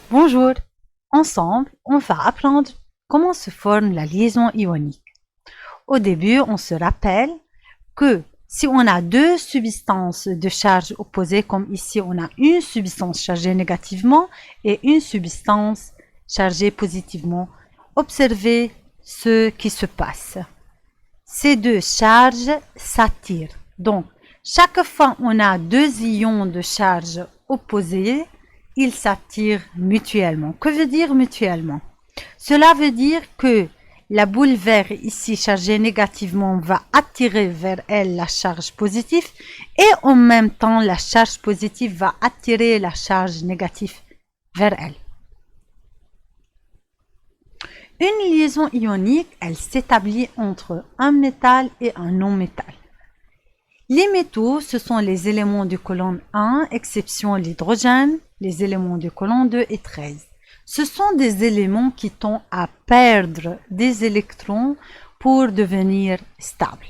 Bonjour, ensemble, on va apprendre comment se forme la liaison ionique. Au début, on se rappelle que si on a deux substances de charge opposées, comme ici on a une substance chargée négativement et une substance chargée positivement, observez ce qui se passe. Ces deux charges s'attirent. Donc, chaque fois on a deux ions de charge opposés, ils s'attirent mutuellement. Que veut dire mutuellement? Cela veut dire que la boule verte ici chargée négativement va attirer vers elle la charge positive et en même temps la charge positive va attirer la charge négative vers elle. Une liaison ionique, elle s'établit entre un métal et un non-métal. Les métaux, ce sont les éléments du colonne 1, exception l'hydrogène, les éléments du colonne 2 et 13. Ce sont des éléments qui tendent à perdre des électrons pour devenir stables.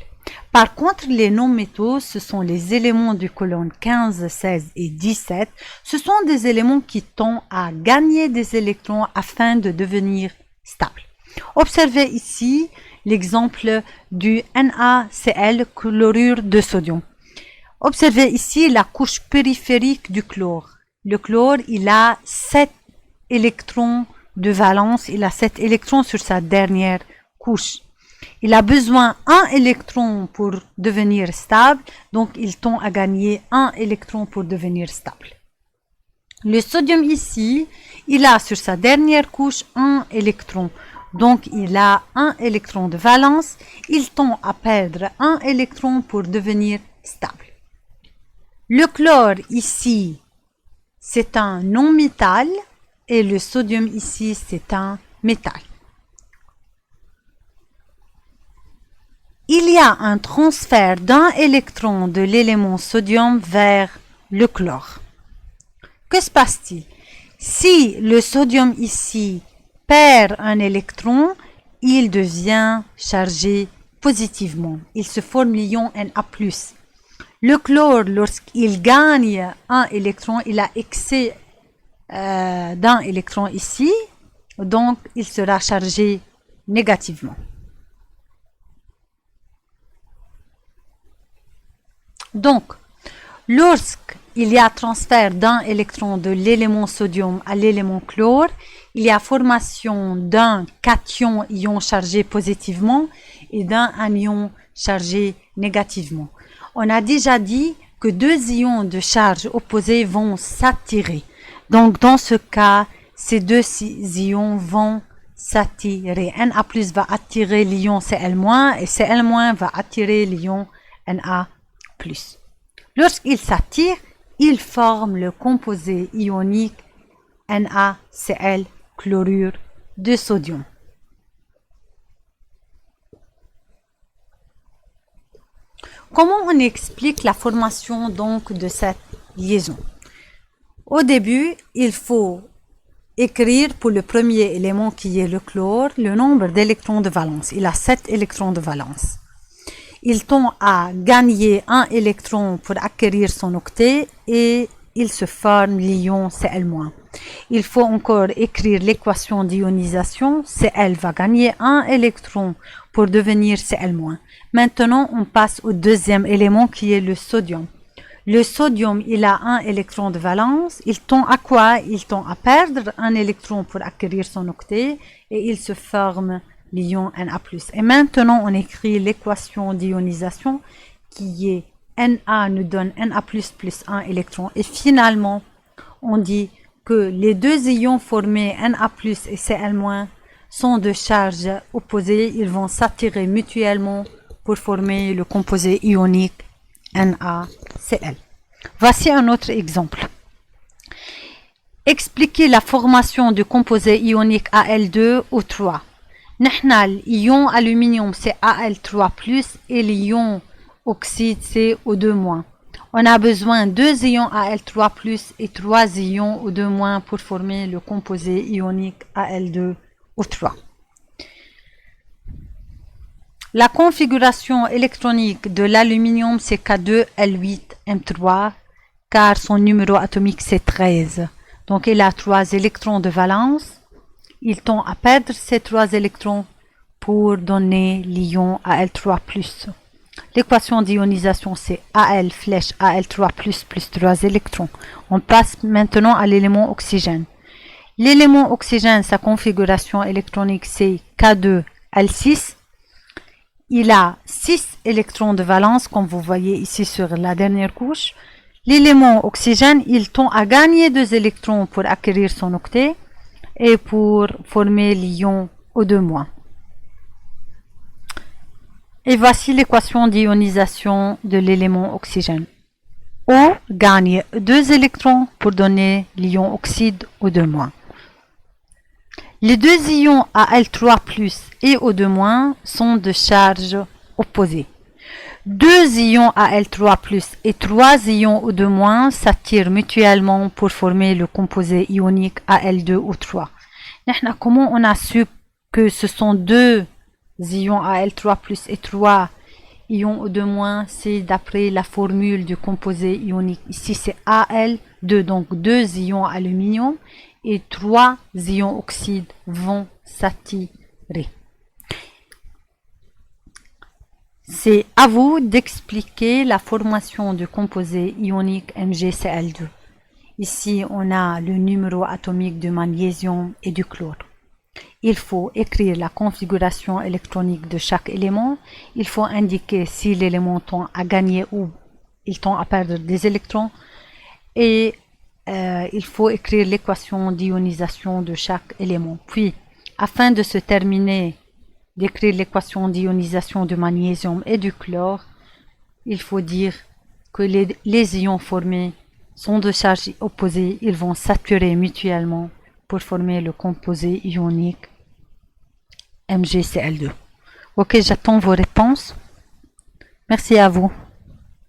Par contre, les non-métaux, ce sont les éléments du colonne 15, 16 et 17. Ce sont des éléments qui tendent à gagner des électrons afin de devenir stables. Observez ici l'exemple du NaCl, chlorure de sodium. Observez ici la couche périphérique du chlore. Le chlore, il a 7 électrons de valence, il a 7 électrons sur sa dernière couche. Il a besoin d'un électron pour devenir stable, donc il tend à gagner un électron pour devenir stable. Le sodium ici, il a sur sa dernière couche un électron. Donc, il a un électron de valence. Il tend à perdre un électron pour devenir stable. Le chlore ici, c'est un non-métal et le sodium ici, c'est un métal. Il y a un transfert d'un électron de l'élément sodium vers le chlore. Que se passe-t-il? Si le sodium ici perd un électron, il devient chargé positivement. Il se forme l'ion Na+. Le chlore, lorsqu'il gagne un électron, il a excès d'un électron ici, donc il sera chargé négativement. Donc, lorsqu'il y a transfert d'un électron de l'élément sodium à l'élément chlore, il y a formation d'un cation ion chargé positivement et d'un anion chargé négativement. On a déjà dit que deux ions de charge opposés vont s'attirer. Donc, dans ce cas, ces deux ions vont s'attirer. Na+ va attirer l'ion Cl- et Cl- va attirer l'ion Na+. Lorsqu'ils s'attirent, ils forment le composé ionique NaCl, chlorure de sodium. Comment on explique la formation donc de cette liaison? Au début, il faut écrire pour le premier élément qui est le chlore, le nombre d'électrons de valence. Il a 7 électrons de valence. Il tend à gagner un électron pour acquérir son octet et il se forme l'ion Cl-. Il faut encore écrire l'équation d'ionisation. Cl va gagner un électron pour devenir Cl-. Maintenant, on passe au deuxième élément qui est le sodium. Le sodium, il a un électron de valence. Il tend à quoi? Il tend à perdre un électron pour acquérir son octet et il se forme l'ion Na+. Et maintenant, on écrit l'équation d'ionisation qui est Na nous donne Na+, plus 1 électron. Et finalement, on dit que les deux ions formés Na+, et Cl- sont de charges opposées. Ils vont s'attirer mutuellement pour former le composé ionique NaCl. Voici un autre exemple. Expliquer la formation du composé ionique Al2 O3. نحن l'ion aluminium c'est Al3+, et l'ion oxyde c'est O2-. On a besoin de 2 ions Al3+, et 3 ions O2- pour former le composé ionique Al2O3. La configuration électronique de l'aluminium c'est K2L8M3 car son numéro atomique c'est 13. Donc, il a 3 électrons de valence. Il tend à perdre ces 3 électrons pour donner l'ion Al3+. L'équation d'ionisation, c'est Al flèche Al3+, plus 3 électrons. On passe maintenant à l'élément oxygène. L'élément oxygène, sa configuration électronique, c'est K2Al6. Il a 6 électrons de valence, comme vous voyez ici sur la dernière couche. L'élément oxygène, il tend à gagner 2 électrons pour acquérir son octet et pour former l'ion O2-. Et voici l'équation d'ionisation de l'élément oxygène. O gagne 2 électrons pour donner l'ion oxyde O2-. Les 2 ions Al3+ et O2- sont de charge opposée. 2 ions Al3+ et 3 ions O2- s'attirent mutuellement pour former le composé ionique Al2O3. Comment on a su que ce sont 2 ions Al3+ et 3 ions O2-? C'est d'après la formule du composé ionique. Ici, c'est Al2, donc 2 ions aluminium et 3 ions oxyde vont s'attirer. C'est à vous d'expliquer la formation du composé ionique MgCl2. Ici, on a le numéro atomique du magnésium et du chlore. Il faut écrire la configuration électronique de chaque élément. Il faut indiquer si l'élément tend à gagner ou il tend à perdre des électrons. Et il faut écrire l'équation d'ionisation de chaque élément. Puis, afin de se terminer d'écrire l'équation d'ionisation du magnésium et du chlore, il faut dire que les ions formés sont de charge opposée. Ils vont saturer mutuellement pour former le composé ionique MgCl2. Ok, j'attends vos réponses. Merci à vous.